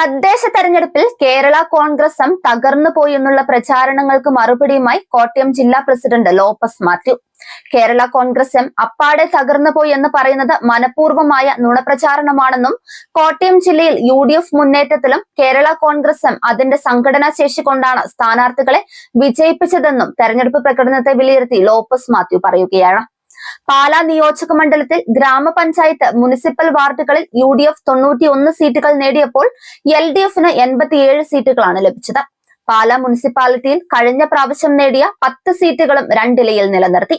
തദ്ദേശ തെരഞ്ഞെടുപ്പിൽ കേരള കോൺഗ്രസ് എം തകർന്നുപോയി എന്നുള്ള പ്രചാരണങ്ങൾക്ക് മറുപടിയുമായി കോട്ടയം ജില്ലാ president Lopez Mathew. Kerala Congress M അപ്പാടെ തകർന്നുപോയി എന്ന് പറയുന്നത് മനഃപൂർവ്വമായ നുണപ്രചാരണമാണെന്നും കോട്ടയം ജില്ലയിൽ UDF മുന്നേറ്റത്തിലും കേരള കോൺഗ്രസ് എം അതിന്റെ സംഘടനാ ശേഷി കൊണ്ടാണ് സ്ഥാനാർത്ഥികളെ വിജയിപ്പിച്ചതെന്നും തെരഞ്ഞെടുപ്പ് പ്രകടനത്തെ വിലയിരുത്തി ലോപ്പസ് മാത്യു പറയുകയാണ്. പാലാ നിയോജക മണ്ഡലത്തിൽ ഗ്രാമപഞ്ചായത്ത് മുനിസിപ്പൽ വാർഡുകളിൽ UDF 91 സീറ്റുകൾ നേടിയപ്പോൾ LDFന് 87 സീറ്റുകളാണ് ലഭിച്ചത്. പാലാ മുനിസിപ്പാലിറ്റിയിൽ കഴിഞ്ഞ പ്രാവശ്യം നേടിയ 10 സീറ്റുകളും രണ്ടിലയിൽ നിലനിർത്തി.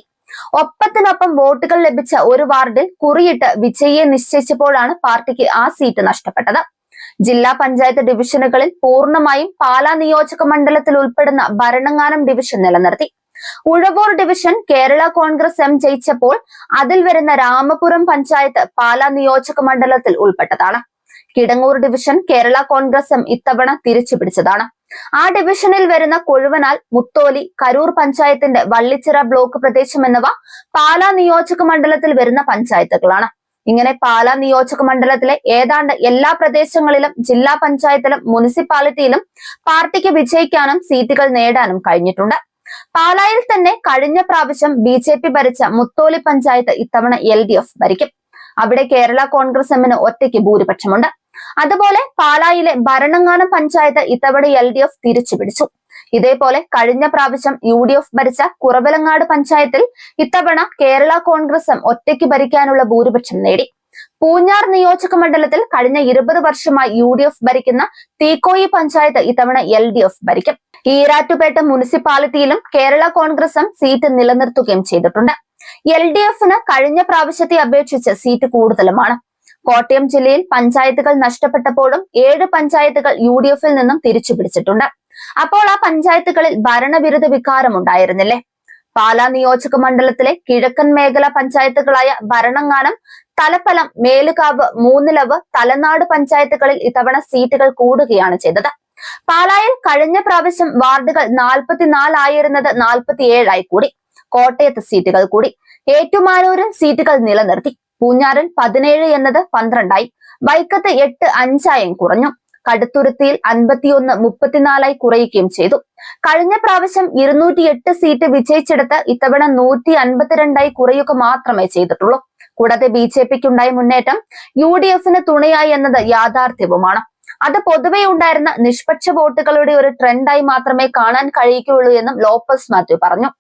ഒപ്പത്തിനൊപ്പം വോട്ടുകൾ ലഭിച്ച ഒരു വാർഡിൽ കുറിയിട്ട് വിജയിയെ നിശ്ചയിച്ചപ്പോഴാണ് പാർട്ടിക്ക് ആ സീറ്റ് നഷ്ടപ്പെട്ടത്. ജില്ലാ പഞ്ചായത്ത് ഡിവിഷനുകളിൽ പൂർണ്ണമായും പാലാ നിയോജക മണ്ഡലത്തിൽ ഉൾപ്പെടുന്ന ഭരണങ്ങാനം ഡിവിഷൻ നിലനിർത്തി. ഉഴവൂർ ഡിവിഷൻ കേരള കോൺഗ്രസ് എം ജയിച്ചപ്പോൾ അതിൽ വരുന്ന രാമപുരം പഞ്ചായത്ത് പാലാ നിയോജക മണ്ഡലത്തിൽ ഉൾപ്പെട്ടതാണ്. കിടങ്ങൂർ ഡിവിഷൻ കേരള കോൺഗ്രസ് എം ഇത്തവണ തിരിച്ചുപിടിച്ചതാണ്. ആ ഡിവിഷനിൽ വരുന്ന കൊഴുവനാൽ, മുത്തോലി, കരൂർ പഞ്ചായത്തിന്റെ വള്ളിച്ചിറ ബ്ലോക്ക് പ്രദേശം എന്നിവ പാലാ നിയോജക മണ്ഡലത്തിൽ വരുന്ന പഞ്ചായത്തുകളാണ്. ഇങ്ങനെ പാലാ നിയോജക മണ്ഡലത്തിലെ ഏതാണ്ട് എല്ലാ പ്രദേശങ്ങളിലും ജില്ലാ പഞ്ചായത്തിലും മുനിസിപ്പാലിറ്റിയിലും പാർട്ടിക്ക് വിജയിക്കാനും സീറ്റുകൾ നേടാനും കഴിഞ്ഞിട്ടുണ്ട്. പാലായിൽ തന്നെ കഴിഞ്ഞ പ്രാവശ്യം BJP ഭരിച്ച മുത്തോലി പഞ്ചായത്ത് ഇത്തവണ LDF ഭരിക്കും. അവിടെ കേരള കോൺഗ്രസ് എമ്മിന് ഒറ്റയ്ക്ക് ഭൂരിപക്ഷമുണ്ട്. അതുപോലെ പാലായിലെ ഭരണങ്ങാനം പഞ്ചായത്ത് ഇത്തവണ LDF തിരിച്ചുപിടിച്ചു. ഇതേപോലെ കഴിഞ്ഞ പ്രാവശ്യം UDF ഭരിച്ച കുറവലങ്ങാട് പഞ്ചായത്തിൽ ഇത്തവണ കേരള കോൺഗ്രസ് എം ഒറ്റയ്ക്ക് ഭരിക്കാനുള്ള ഭൂരിപക്ഷം നേടി. പൂഞ്ഞാർ നിയോജക മണ്ഡലത്തിൽ കഴിഞ്ഞ 20 വർഷമായി UDF ഭരിക്കുന്ന തീക്കോയി പഞ്ചായത്ത് ഇത്തവണ LDF ഭരിക്കും. ഈരാറ്റുപേട്ട മുനിസിപ്പാലിറ്റിയിലും കേരള കോൺഗ്രസ് എം സീറ്റ് നിലനിർത്തുകയും ചെയ്തിട്ടുണ്ട്. LDFന് കഴിഞ്ഞ പ്രാവശ്യത്തെ അപേക്ഷിച്ച് സീറ്റ് കൂടുതലുമാണ്. കോട്ടയം ജില്ലയിൽ പഞ്ചായത്തുകൾ നഷ്ടപ്പെട്ടപ്പോഴും 7 പഞ്ചായത്തുകൾ UDFിൽ നിന്നും തിരിച്ചുപിടിച്ചിട്ടുണ്ട്. അപ്പോൾ ആ പഞ്ചായത്തുകളിൽ ഭരണവിരുദ്ധ വികാരം ഉണ്ടായിരുന്നില്ലേ? പാലാ നിയോജക മണ്ഡലത്തിലെ കിഴക്കൻ മേഖല പഞ്ചായത്തുകളായ ഭരണങ്ങാനം, തലപ്പലം, മേലുകാവ്, മൂന്നിലവ്, തലനാട് പഞ്ചായത്തുകളിൽ ഇത്തവണ സീറ്റുകൾ കൂടുകയാണ് ചെയ്തത്. പാലായിൽ കഴിഞ്ഞ പ്രാവശ്യം വാർഡുകൾ 44 ആയിരുന്നത് 47 കൂടി. കോട്ടയത്ത് സീറ്റുകൾ കൂടി. ഏറ്റുമാനൂരിൽ സീറ്റുകൾ നിലനിർത്തി. പൂഞ്ഞാറിൽ 17 എന്നത് 12 വൈക്കത്ത് 8 5 കുറഞ്ഞു. കടുത്തുരുത്തിയിൽ 51 34 കുറയുകയും ചെയ്തു. കഴിഞ്ഞ പ്രാവശ്യം 208 സീറ്റ് വിജയിച്ചെടുത്ത് ഇത്തവണ 152 കുറയുക മാത്രമേ ചെയ്തിട്ടുള്ളൂ. കൂടാതെ BJPക്കുണ്ടായ മുന്നേറ്റം UDFന് തുണയായി എന്നത് യാഥാർത്ഥ്യവുമാണ്. അത് പൊതുവെ ഉണ്ടായിരുന്ന നിഷ്പക്ഷ വോട്ടുകളുടെ ഒരു ട്രെൻഡായി മാത്രമേ കാണാൻ കഴിയുകയുള്ളൂ എന്നും ലോപ്പസ് മാത്യു പറഞ്ഞു.